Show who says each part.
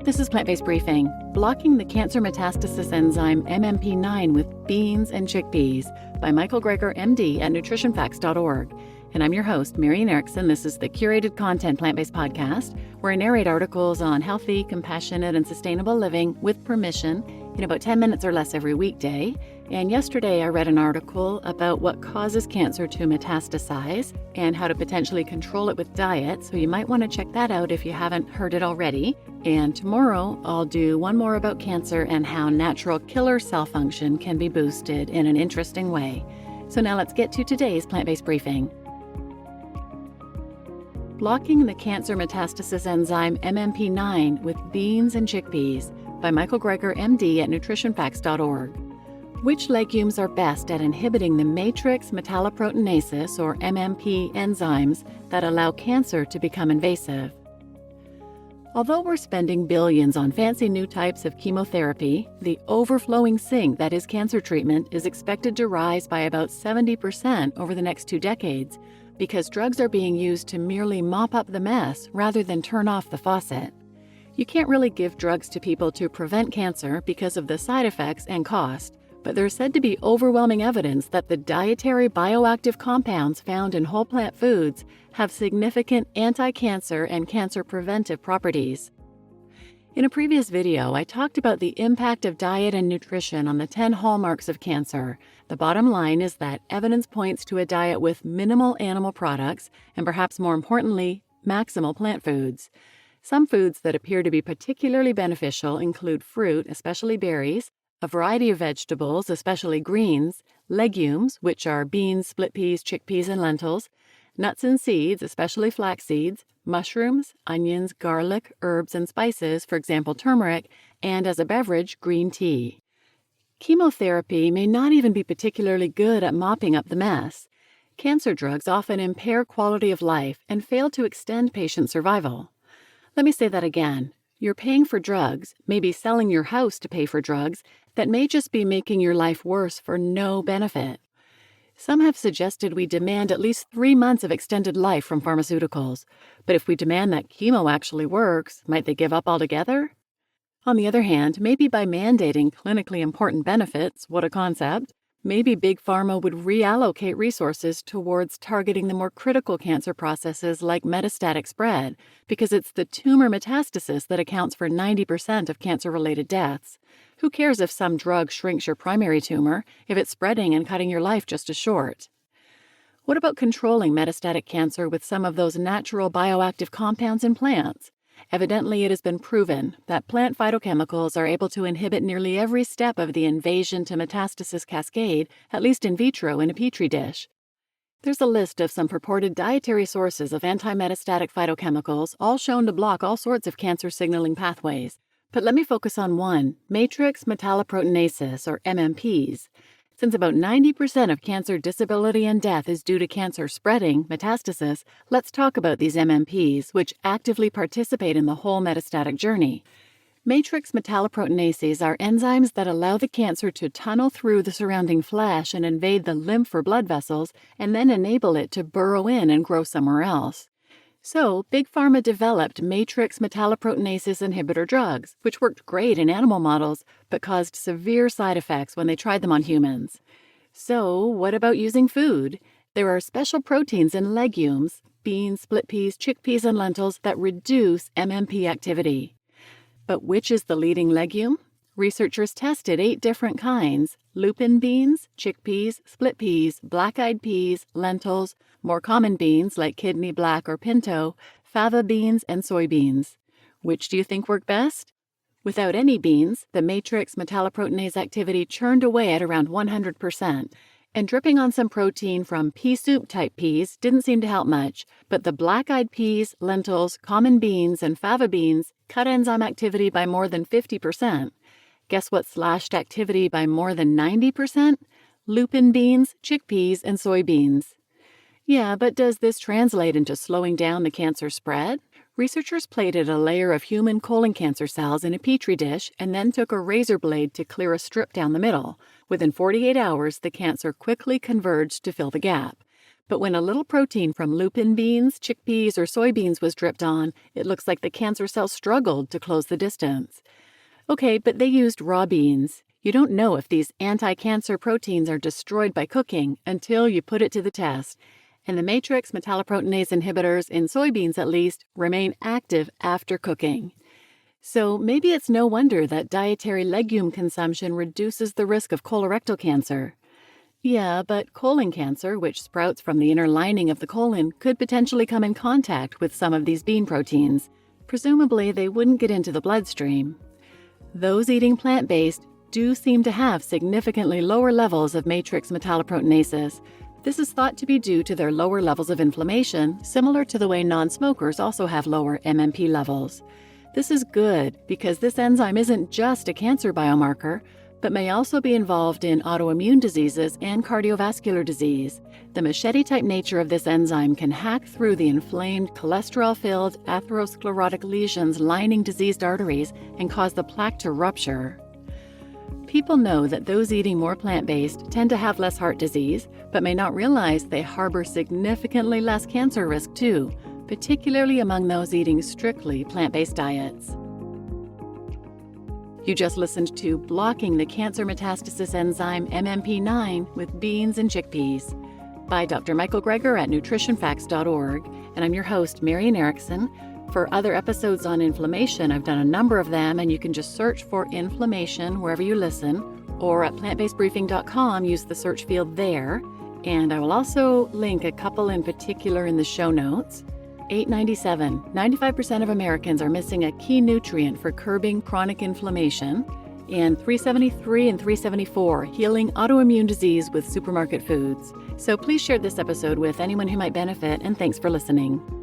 Speaker 1: This is Plant-Based Briefing, blocking the cancer metastasis enzyme MMP-9 with beans and chickpeas by Michael Greger, MD at nutritionfacts.org. And I'm your host, Marian Erickson. This is the curated content plant-based podcast where I narrate articles on healthy, compassionate, and sustainable living with permission in about 10 minutes or less every weekday. And yesterday I read an article about what causes cancer to metastasize and how to potentially control it with diet. So you might want to check that out if you haven't heard it already. And tomorrow I'll do one more about cancer and how natural killer cell function can be boosted in an interesting way. So now let's get to today's plant-based briefing. Blocking the cancer metastasis enzyme MMP-9 with beans and chickpeas by Michael Greger, MD at nutritionfacts.org. Which legumes are best at inhibiting the matrix metalloproteinases or MMP enzymes that allow cancer to become invasive? Although we're spending billions on fancy new types of chemotherapy, the overflowing sink that is cancer treatment is expected to rise by about 70% over the next 2 decades because drugs are being used to merely mop up the mess rather than turn off the faucet. You can't really give drugs to people to prevent cancer because of the side effects and cost, but there's said to be overwhelming evidence that the dietary bioactive compounds found in whole plant foods have significant anti-cancer and cancer preventive properties. In a previous video, I talked about the impact of diet and nutrition on the 10 hallmarks of cancer. The bottom line is that evidence points to a diet with minimal animal products and, perhaps more importantly, maximal plant foods. Some foods that appear to be particularly beneficial include fruit, especially berries, a variety of vegetables, especially greens, legumes, which are beans, split peas, chickpeas, and lentils, nuts and seeds, especially flax seeds, mushrooms, onions, garlic, herbs, and spices, for example, turmeric, and as a beverage, green tea. Chemotherapy may not even be particularly good at mopping up the mess. Cancer drugs often impair quality of life and fail to extend patient survival. Let me say that again. You're paying for drugs, maybe selling your house to pay for drugs, that may just be making your life worse for no benefit. Some have suggested we demand at least 3 months of extended life from pharmaceuticals. But if we demand that chemo actually works, might they give up altogether? On the other hand, maybe by mandating clinically important benefits, what a concept, maybe Big Pharma would reallocate resources towards targeting the more critical cancer processes like metastatic spread, because it's the tumor metastasis that accounts for 90% of cancer-related deaths. Who cares if some drug shrinks your primary tumor if it's spreading and cutting your life just as short? What about controlling metastatic cancer with some of those natural bioactive compounds in plants? Evidently, it has been proven that plant phytochemicals are able to inhibit nearly every step of the invasion to metastasis cascade, at least in vitro in a petri dish. There's a list of some purported dietary sources of anti-metastatic phytochemicals, all shown to block all sorts of cancer signaling pathways. But let me focus on one, matrix metalloproteinases, or MMPs. Since about 90% of cancer disability and death is due to cancer spreading, metastasis, let's talk about these MMPs, which actively participate in the whole metastatic journey. Matrix metalloproteinases are enzymes that allow the cancer to tunnel through the surrounding flesh and invade the lymph or blood vessels, and then enable it to burrow in and grow somewhere else. So, Big Pharma developed matrix metalloproteinases inhibitor drugs, which worked great in animal models, but caused severe side effects when they tried them on humans. So, what about using food? There are special proteins in legumes, beans, split peas, chickpeas, and lentils that reduce MMP activity. But which is the leading legume? Researchers tested 8 different kinds: lupin beans, chickpeas, split peas, black-eyed peas, lentils, more common beans like kidney black or pinto, fava beans, and soybeans. Which do you think worked best? Without any beans, the matrix metalloproteinase activity churned away at around 100%, and dripping on some protein from pea soup-type peas didn't seem to help much, but the black-eyed peas, lentils, common beans, and fava beans cut enzyme activity by more than 50%. Guess what slashed activity by more than 90%? Lupin beans, chickpeas, and soybeans. Yeah, but does this translate into slowing down the cancer spread? Researchers plated a layer of human colon cancer cells in a petri dish and then took a razor blade to clear a strip down the middle. Within 48 hours, the cancer quickly converged to fill the gap. But when a little protein from lupin beans, chickpeas, or soybeans was dripped on, it looks like the cancer cells struggled to close the distance. Okay, but they used raw beans. You don't know if these anti-cancer proteins are destroyed by cooking until you put it to the test. And the matrix metalloproteinase inhibitors, in soybeans at least, remain active after cooking. So maybe it's no wonder that dietary legume consumption reduces the risk of colorectal cancer. Yeah, but colon cancer, which sprouts from the inner lining of the colon, could potentially come in contact with some of these bean proteins. Presumably, they wouldn't get into the bloodstream. Those eating plant-based do seem to have significantly lower levels of matrix metalloproteinases. This is thought to be due to their lower levels of inflammation, similar to the way non-smokers also have lower MMP levels. This is good because this enzyme isn't just a cancer biomarker, but may also be involved in autoimmune diseases and cardiovascular disease. The machete-type nature of this enzyme can hack through the inflamed, cholesterol-filled atherosclerotic lesions lining diseased arteries and cause the plaque to rupture. People know that those eating more plant-based tend to have less heart disease, but may not realize they harbor significantly less cancer risk too, particularly among those eating strictly plant-based diets. You just listened to Blocking the Cancer Metastasis Enzyme MMP-9 with Beans and Chickpeas by Dr. Michael Greger at nutritionfacts.org, and I'm your host, Marian Erickson. For other episodes on inflammation, I've done a number of them, and you can just search for inflammation wherever you listen, or at plantbasedbriefing.com, use the search field there. And I will also link a couple in particular in the show notes. 897, 95% of Americans are missing a key nutrient for curbing chronic inflammation. And 373 and 374, healing autoimmune disease with supermarket foods. So please share this episode with anyone who might benefit, and thanks for listening.